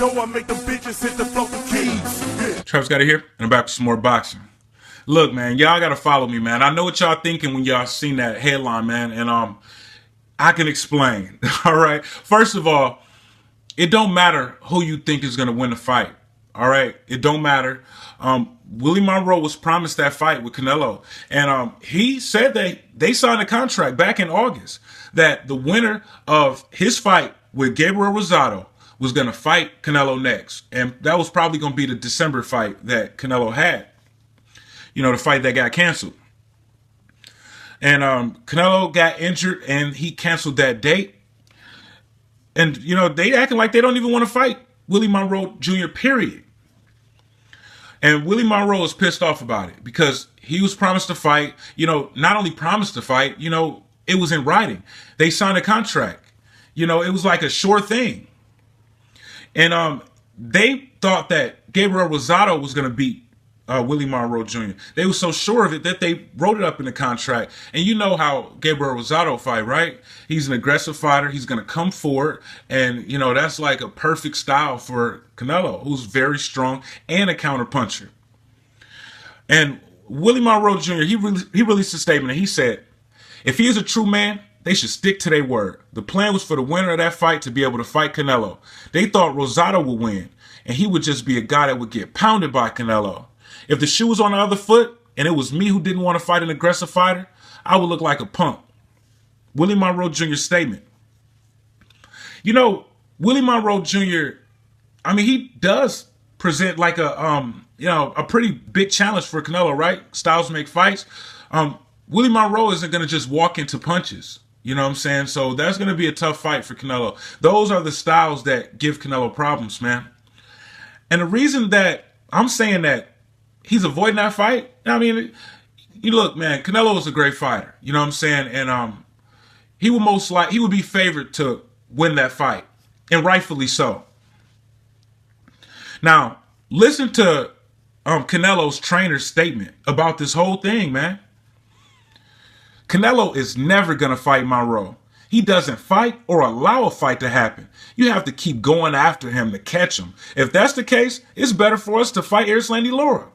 dough, I make the bitches hit the floor for keys. Yeah. Travis got it here, and I'm back with some more boxing. Look, man, y'all gotta follow me, man. I know what y'all thinking when y'all seen that headline, man, and I can explain. All right. First of all, it don't matter who you think is gonna win the fight. All right, it don't matter. Willie Monroe was promised that fight with Canelo, and he said that they signed a contract back in August that the winner of his fight with Gabriel Rosado was going to fight Canelo next, and that was probably going to be the December fight that Canelo had. You know, the fight that got canceled. And Canelo got injured, and he canceled that date. And, you know, they acting like they don't even want to fight Willie Monroe Jr., period. And Willie Monroe is pissed off about it because he was promised to fight. You know, not only promised to fight, you know, it was in writing. They signed a contract. You know, it was like a sure thing. And they thought that Gabriel Rosado was going to beat Willie Monroe Jr. They were so sure of it that they wrote it up in the contract. And you know how Gabriel Rosado fight, right? He's an aggressive fighter. He's going to come forward. And, you know, that's like a perfect style for Canelo, who's very strong and a counterpuncher. And Willie Monroe Jr., he released a statement, and he said, if he is a true man, they should stick to their word. The plan was for the winner of that fight to be able to fight Canelo. They thought Rosado would win, and he would just be a guy that would get pounded by Canelo. If the shoe was on the other foot, and it was me who didn't want to fight an aggressive fighter, I would look like a punk. Willie Monroe Jr.'s statement. You know, Willie Monroe Jr., I mean, he does present like a, you know, a pretty big challenge for Canelo, right? Styles make fights. Willie Monroe isn't going to just walk into punches. You know what I'm saying? So that's going to be a tough fight for Canelo. Those are the styles that give Canelo problems, man. And the reason that I'm saying that he's avoiding that fight, I mean, you look, man, Canelo is a great fighter. You know what I'm saying? And he would be favored to win that fight, and rightfully so. Now, listen to Canelo's trainer's statement about this whole thing, man. Canelo is never going to fight Monroe. He doesn't fight or allow a fight to happen. You have to keep going after him to catch him. If that's the case, it's better for us to fight Erislandy Lara.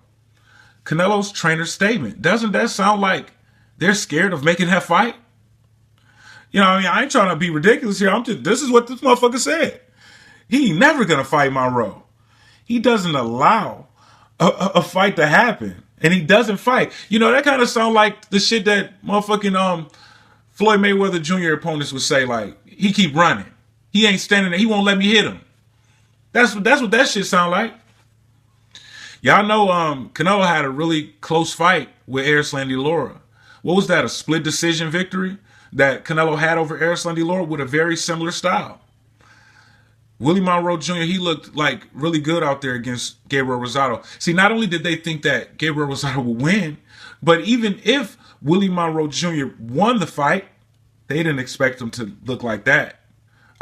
Canelo's trainer's statement. Doesn't that sound like they're scared of making that fight? You know, I mean, I ain't trying to be ridiculous here. This is what this motherfucker said. He ain't never going to fight Monroe. He doesn't allow a fight to happen. And he doesn't fight. You know, that kind of sound like the shit that motherfucking Floyd Mayweather Jr. opponents would say, like, he keep running. He ain't standing there. He won't let me hit him. That's what that shit sound like. Y'all know Canelo had a really close fight with Erislandy Lara. What was that, a split decision victory that Canelo had over Erislandy Lara with a very similar style? Willie Monroe Jr., he looked like really good out there against Gabriel Rosado. See, not only did they think that Gabriel Rosado would win, but even if Willie Monroe Jr. won the fight, they didn't expect him to look like that.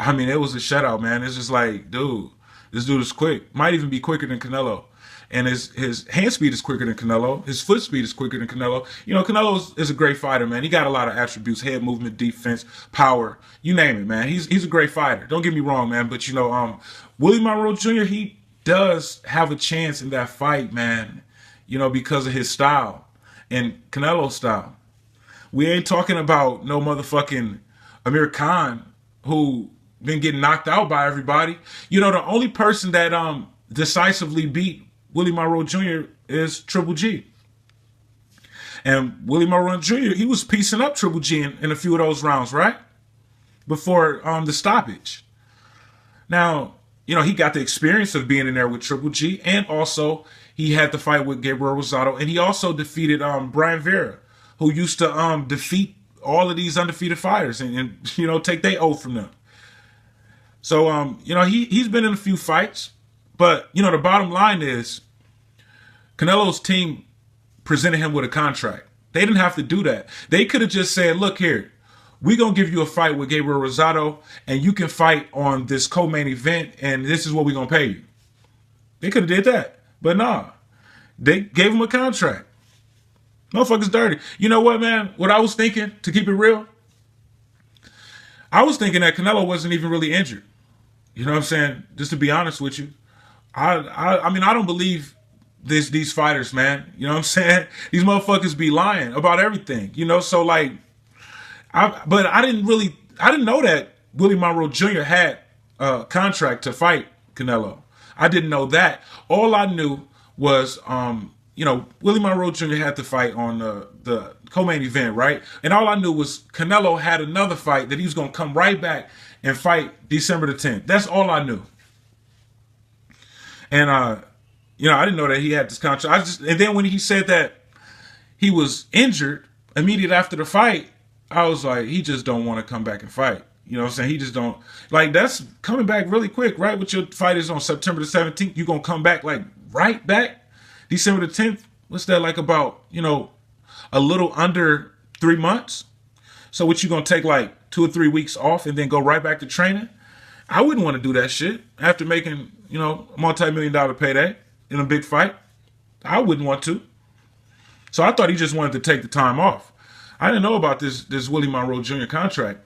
I mean, it was a shutout, man. It's just like, dude, this dude is quick. Might even be quicker than Canelo. And his hand speed is quicker than Canelo. His foot speed is quicker than Canelo. You know, Canelo is a great fighter, man. He got a lot of attributes: head movement, defense, power, you name it, man. He's a great fighter. Don't get me wrong, man. But, you know, Willie Monroe Jr., he does have a chance in that fight, man, you know, because of his style and Canelo's style. We ain't talking about no motherfucking Amir Khan who been getting knocked out by everybody. You know, the only person that decisively beat Willie Monroe Jr. is Triple G. And Willie Monroe Jr., he was piecing up Triple G in a few of those rounds, right? Before the stoppage. Now, you know, he got the experience of being in there with Triple G, and also he had the fight with Gabriel Rosado, and he also defeated Brian Vera, who used to defeat all of these undefeated fighters and you know, take their oath from them. So, you know, he's been in a few fights. But, you know, the bottom line is Canelo's team presented him with a contract. They didn't have to do that. They could have just said, look here, we're going to give you a fight with Gabriel Rosado, and you can fight on this co-main event, and this is what we're going to pay you. They could have did that. But nah, they gave him a contract. Motherfucker's dirty. You know what, man? What I was thinking, to keep it real, I was thinking that Canelo wasn't even really injured. You know what I'm saying? Just to be honest with you, I mean, I don't believe these fighters, man. You know what I'm saying? These motherfuckers be lying about everything. You know, so like, but I didn't know that Willie Monroe Jr. had a contract to fight Canelo. I didn't know that. All I knew was, you know, Willie Monroe Jr. had to fight on the co-main event, right? And all I knew was Canelo had another fight that he was going to come right back and fight December the 10th. That's all I knew. And, you know, I didn't know that he had this contract. And then when he said that he was injured immediately after the fight, I was like, he just don't want to come back and fight. You know what I'm saying? He just don't, like, that's coming back really quick, right? With your fight is on September the 17th, you're going to come back, like, right back? December the 10th, what's that, like, about, you know, a little under 3 months? So what, you going to take, like, 2 or 3 weeks off and then go right back to training? I wouldn't want to do that shit after making, you know, a multi-million-dollar payday in a big fight. I wouldn't want to. So I thought he just wanted to take the time off. I didn't know about this Willie Monroe Jr. contract.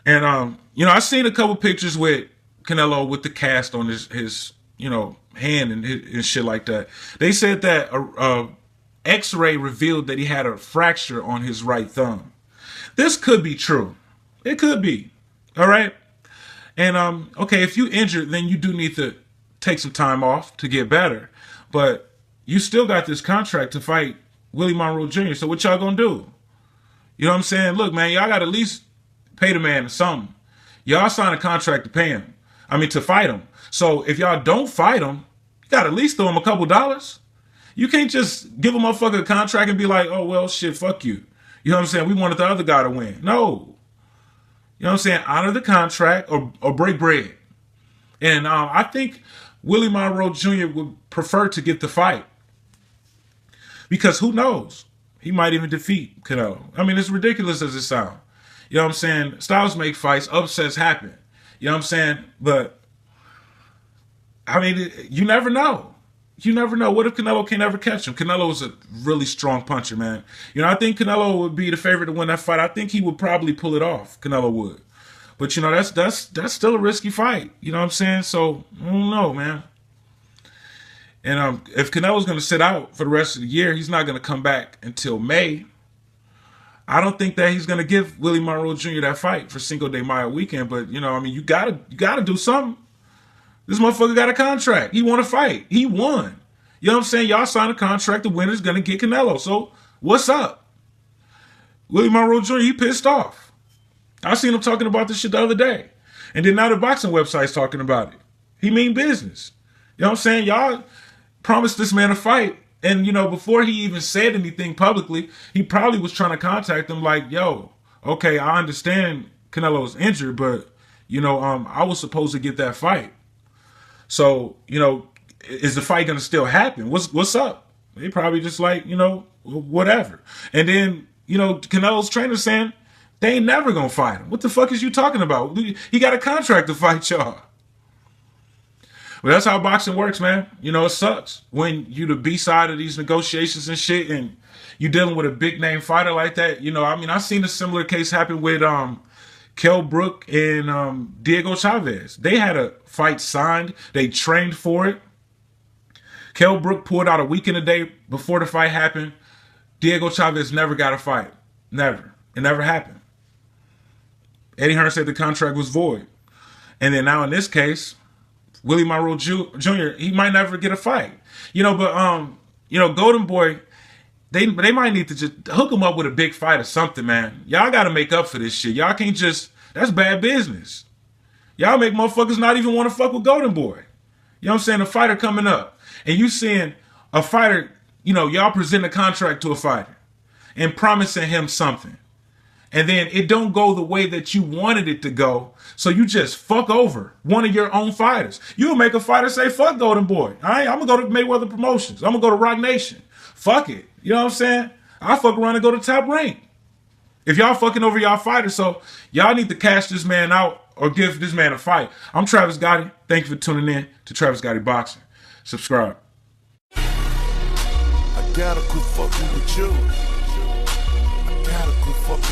And, you know, I seen a couple pictures with Canelo with the cast on his you know, hand and shit like that. They said that a X-ray revealed that he had a fracture on his right thumb. This could be true. It could be. All right? And, okay, if you injured, then you do need to take some time off to get better. But you still got this contract to fight Willie Monroe Jr., so what y'all gonna do? You know what I'm saying? Look, man, y'all got to at least pay the man something. Y'all signed a contract to pay him. I mean, to fight him. So if y'all don't fight him, you got to at least throw him a couple dollars. You can't just give a motherfucker a contract and be like, oh, well, shit, fuck you. You know what I'm saying? We wanted the other guy to win. No. You know what I'm saying? Honor the contract or break bread. And I think Willie Monroe Jr. would prefer to get the fight. Because who knows? He might even defeat Canelo. I mean, it's ridiculous as it sounds. You know what I'm saying? Styles make fights. Upsets happen. You know what I'm saying? But, I mean, you never know. You never know. What if Canelo can't ever catch him? Canelo is a really strong puncher, man. You know, I think Canelo would be the favorite to win that fight. I think he would probably pull it off. Canelo would. But, you know, that's still a risky fight. You know what I'm saying? So, I don't know, man. And if Canelo's going to sit out for the rest of the year, he's not going to come back until May. I don't think that he's going to give Willie Monroe Jr. that fight for Cinco de Mayo weekend. But, you know, I mean, you gotta do something. This motherfucker got a contract. He won a fight. He won. You know what I'm saying? Y'all signed a contract. The winner's going to get Canelo. So what's up? Willie Monroe Jr., he pissed off. I seen him talking about this shit the other day. And then now the boxing website's talking about it. He mean business. You know what I'm saying? Y'all promised this man a fight. And, you know, before he even said anything publicly, he probably was trying to contact him like, yo, okay, I understand Canelo's injured, but, you know, I was supposed to get that fight. So, you know, is the fight going to still happen? What's up? They probably just like, you know, whatever. And then, you know, Canelo's trainer saying they ain't never going to fight him. What the fuck is you talking about? He got a contract to fight y'all. Well, that's how boxing works, man. You know, it sucks when you the B side of these negotiations and shit, and you dealing with a big name fighter like that. You know, I mean, I've seen a similar case happen with Kell Brook and Diego Chavez. They had a fight signed. They trained for it. Kell Brook pulled out a week and a day before the fight happened. Diego Chavez never got a fight. Never. It never happened. Eddie Hearn said the contract was void. And then now in this case, Willie Monroe Jr., he might never get a fight. You know, but, you know, Golden Boy, they might need to just hook him up with a big fight or something, man. Y'all got to make up for this shit. Y'all can't just, that's bad business. Y'all make motherfuckers not even want to fuck with Golden Boy. You know what I'm saying? A fighter coming up. And you seeing a fighter, you know, y'all present a contract to a fighter and promising him something. And then it don't go the way that you wanted it to go. So you just fuck over one of your own fighters. You'll make a fighter say, fuck Golden Boy. I'm going to go to Mayweather Promotions. I'm going to go to Rock Nation. Fuck it. You know what I'm saying? I'll fuck around and go to Top Rank. If y'all fucking over y'all fighters, so y'all need to cash this man out or give this man a fight. I'm Travis Gotti. Thank you for tuning in to Travis Gotti Boxing. Subscribe. I gotta quit fucking with you.